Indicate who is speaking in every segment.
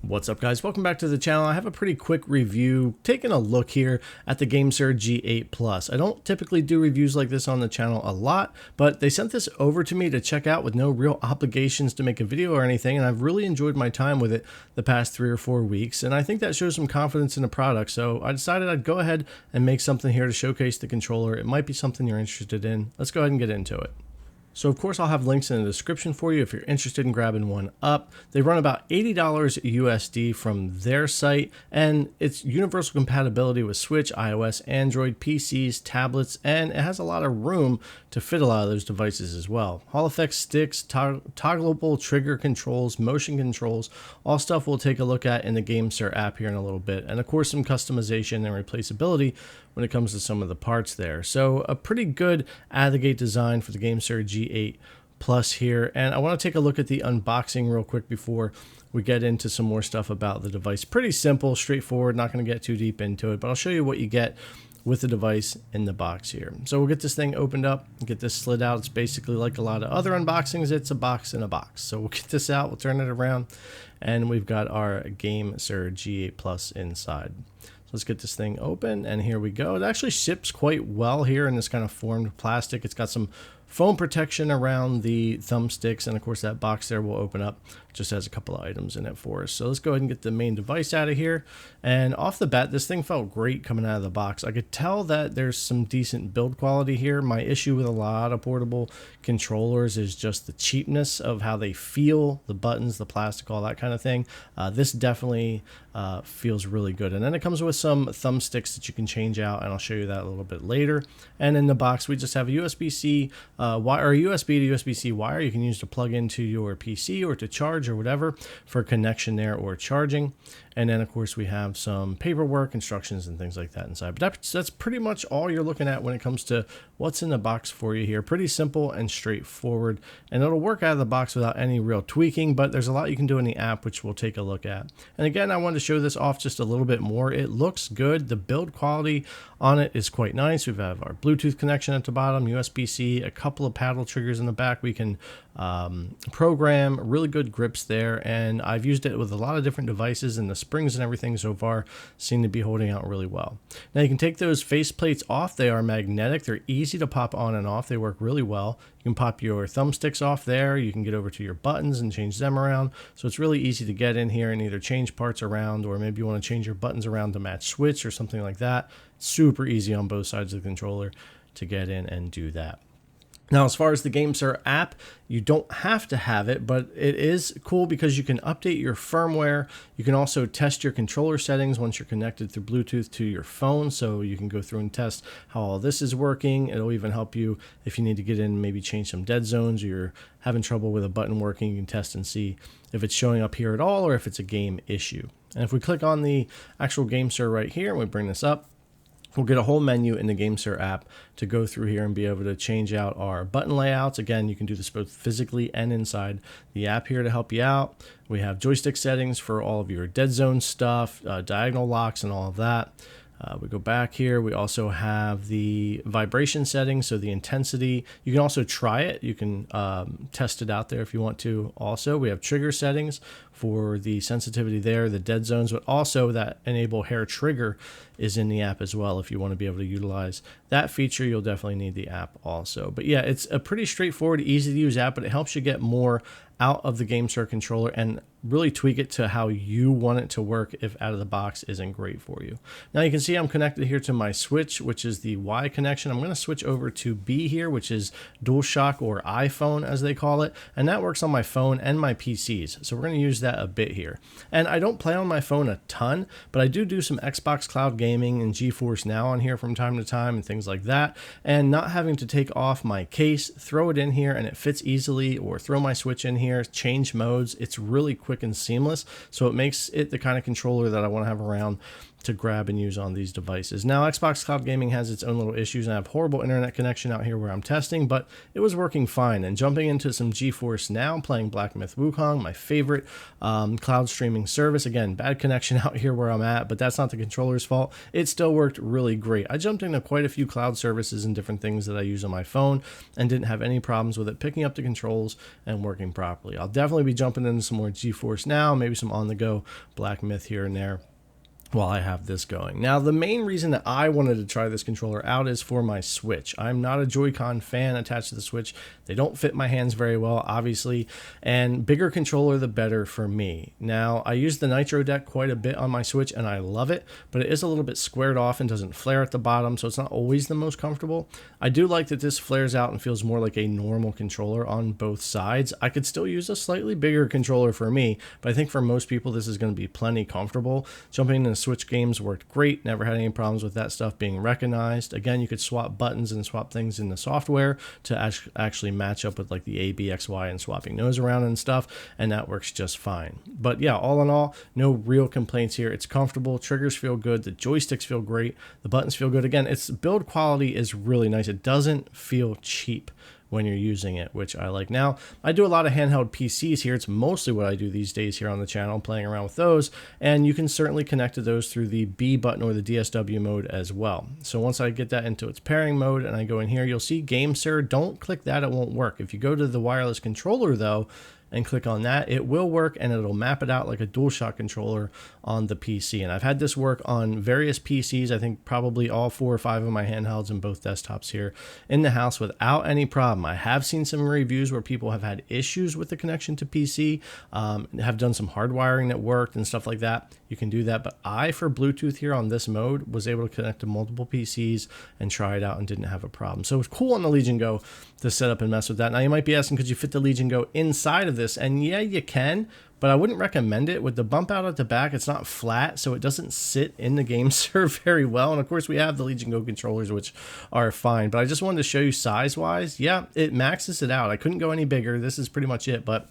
Speaker 1: What's up, guys? Welcome back to the channel. I have a pretty quick review, taking a look here at the GameSir G8 Plus. I don't typically do reviews like this on the channel a lot, but they sent this over to me to check out with no real obligations to make a video or anything, and I've really enjoyed my time with it the past 3 or 4 weeks, and I think that shows some confidence in the product, so I decided I'd go ahead and make something here to showcase the controller. It might be something you're interested in. Let's go ahead and get into it. So of course I'll have links in the description for you if you're interested in grabbing one up. They run about $80 USD from their site, and it's universal compatibility with Switch, iOS, Android, PCs, tablets, and it has a lot of room to fit a lot of those devices as well. Hall effect sticks, toggleable trigger controls, motion controls, all stuff we'll take a look at in the GameSir app here in a little bit, and of course some customization and replaceability when it comes to some of the parts there. So a pretty good out-of-the-gate design for the GameSir G8 Plus here. And I want to take a look at the unboxing real quick before we get into some more stuff about the device. Pretty simple, straightforward, not going to get too deep into it, but I'll show you what you get with the device in the box here. So we'll get this thing opened up, get this slid out. It's basically like a lot of other unboxings, it's a box in a box. So we'll get this out, we'll turn it around, and we've got our GameSir G8 Plus inside. Let's get this thing open, and here we go. It actually ships quite well here in this kind of formed plastic. It's got some foam protection around the thumbsticks, and of course that box there will open up. Just has a couple of items in it for us. So let's go ahead and get the main device out of here. And off the bat, this thing felt great coming out of the box. I could tell that there's some decent build quality here. My issue with a lot of portable controllers is just the cheapness of how they feel, the buttons, the plastic, all that kind of thing. This definitely feels really good. And then it comes with some thumbsticks that you can change out, and I'll show you that a little bit later. And in the box, we just have a USB-C wire, or USB to USB-C wire you can use to plug into your PC or to charge or whatever for connection there or charging. And then of course we have some paperwork, instructions, and things like that inside. But that's pretty much all you're looking at when it comes to what's in the box for you here. Pretty simple and straightforward, and it'll work out of the box without any real tweaking, but there's a lot you can do in the app, which we'll take a look at. And again, I wanted to show this off just a little bit more. It looks good. The build quality on it is quite nice. We have our Bluetooth connection at the bottom, USB-C, a couple of paddle triggers in the back we can program, really good grips there, and I've used it with a lot of different devices, and the springs and everything so far seem to be holding out really well. Now you can take those faceplates off. They are magnetic. They're easy to pop on and off. They work really well. You can pop your thumbsticks off there. You can get over to your buttons and change them around. So it's really easy to get in here and either change parts around, or maybe you want to change your buttons around to match Switch or something like that. Super easy on both sides of the controller to get in and do that. Now, as far as the GameSir app, you don't have to have it, but it is cool because you can update your firmware. You can also test your controller settings once you're connected through Bluetooth to your phone, so you can go through and test how all this is working. It'll even help you if you need to get in and maybe change some dead zones, or you're having trouble with a button working. You can test and see if it's showing up here at all or if it's a game issue. And if we click on the actual GameSir right here and we bring this up, we'll get a whole menu in the GameSir app to go through here and be able to change out our button layouts. Again, you can do this both physically and inside the app here to help you out. We have joystick settings for all of your dead zone stuff, diagonal locks, and all of that. We go back here. We also have the vibration settings, so the intensity. You can also try it. You can test it out there if you want to. Also, we have trigger settings for the sensitivity there, the dead zones, but also that enable hair trigger is in the app as well. If you want to be able to utilize that feature, you'll definitely need the app also. But yeah, it's a pretty straightforward, easy to use app, but it helps you get more out of the GameSir controller and really tweak it to how you want it to work if out of the box isn't great for you. Now you can see I'm connected here to my Switch, which is the Y connection. I'm going to switch over to B here, which is DualShock or iPhone as they call it, and that works on my phone and my PCs. So we're going to use that a bit here. And I don't play on my phone a ton, but I do some Xbox Cloud Gaming and GeForce Now on here from time to time and things like that, and not having to take off my case, throw it in here and it fits easily, or throw my Switch in here, change modes. It's really quick and seamless, so it makes it the kind of controller that I want to have around to grab and use on these devices. Now, Xbox Cloud Gaming has its own little issues, and I have horrible internet connection out here where I'm testing, but it was working fine. And jumping into some GeForce Now, playing Black Myth Wukong, my favorite cloud streaming service. Again, bad connection out here where I'm at, but that's not the controller's fault. It still worked really great. I jumped into quite a few cloud services and different things that I use on my phone and didn't have any problems with it picking up the controls and working properly. I'll definitely be jumping into some more GeForce Now, maybe some on-the-go Black Myth here and there while I have this going. Now, the main reason that I wanted to try this controller out is for my Switch. I'm not a Joy-Con fan attached to the Switch. They don't fit my hands very well, obviously, and bigger controller, the better for me. Now, I use the Nitro deck quite a bit on my Switch, and I love it, but it is a little bit squared off and doesn't flare at the bottom, so it's not always the most comfortable. I do like that this flares out and feels more like a normal controller on both sides. I could still use a slightly bigger controller for me, but I think for most people, this is going to be plenty comfortable. Jumping into Switch games worked great, never had any problems with that stuff being recognized. Again, you could swap buttons and swap things in the software to actually match up with like the A, B, X, Y and swapping those around and stuff, and that works just fine. But yeah, all in all, no real complaints here. It's comfortable, triggers feel good, the joysticks feel great, the buttons feel good. Again, its build quality is really nice. It doesn't feel cheap when you're using it, which I like. Now, I do a lot of handheld PCs here. It's mostly what I do these days here on the channel, playing around with those, and you can certainly connect to those through the B button or the DSW mode as well. So once I get that into its pairing mode and I go in here, you'll see GameSir. Don't click that, it won't work. If you go to the wireless controller though, and click on that, it will work and it'll map it out like a DualShock controller on the PC. And I've had this work on various PCs, I think probably all 4 or 5 of my handhelds and both desktops here in the house without any problem. I have seen some reviews where people have had issues with the connection to PC, have done some hardwiring that worked and stuff like that. You can do that, but I, for Bluetooth here on this mode, was able to connect to multiple PCs and try it out and didn't have a problem. So it's cool on the Legion Go to set up and mess with that. Now you might be asking, could you fit the Legion Go inside of this? And yeah, you can, but I wouldn't recommend it. With the bump out at the back, it's not flat, so it doesn't sit in the GameSir very well. And of course, we have the Legion Go controllers, which are fine, but I just wanted to show you size-wise. Yeah, it maxes it out. I couldn't go any bigger. This is pretty much it, but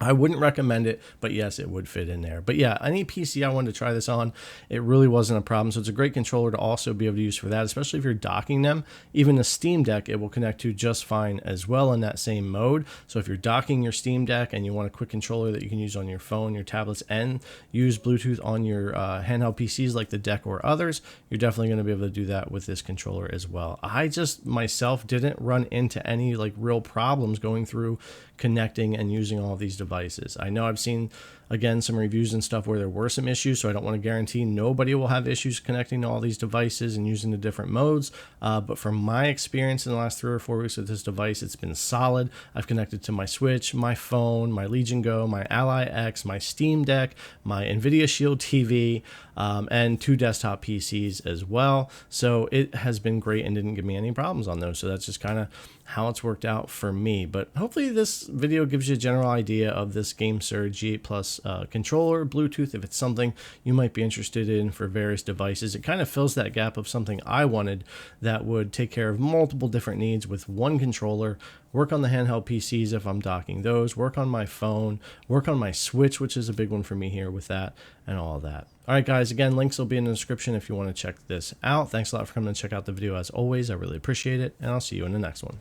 Speaker 1: I wouldn't recommend it, but yes, it would fit in there. But yeah, any PC I wanted to try this on, it really wasn't a problem. So it's a great controller to also be able to use for that, especially if you're docking them. Even the Steam Deck, it will connect to just fine as well in that same mode. So if you're docking your Steam Deck and you want a quick controller that you can use on your phone, your tablets, and use Bluetooth on your handheld PCs like the Deck or others, you're definitely going to be able to do that with this controller as well. I just myself didn't run into any like real problems going through connecting and using all of these devices. I know I've seen, again, some reviews and stuff where there were some issues, so I don't want to guarantee nobody will have issues connecting to all these devices and using the different modes, but from my experience in the last 3 or 4 weeks with this device, it's been solid. I've connected to my Switch, my phone, my Legion Go, my Ally X, my Steam Deck, my NVIDIA Shield TV, and 2 desktop PCs as well. So it has been great and didn't give me any problems on those. So that's just kind of how it's worked out for me. But hopefully this video gives you a general idea of this GameSir G8 Plus controller, Bluetooth, if it's something you might be interested in for various devices. It kind of fills that gap of something I wanted that would take care of multiple different needs with one controller, work on the handheld PCs if I'm docking those, work on my phone, work on my Switch, which is a big one for me here with that, and all that. All right, guys, again, links will be in the description if you want to check this out. Thanks a lot for coming to check out the video as always. I really appreciate it, and I'll see you in the next one.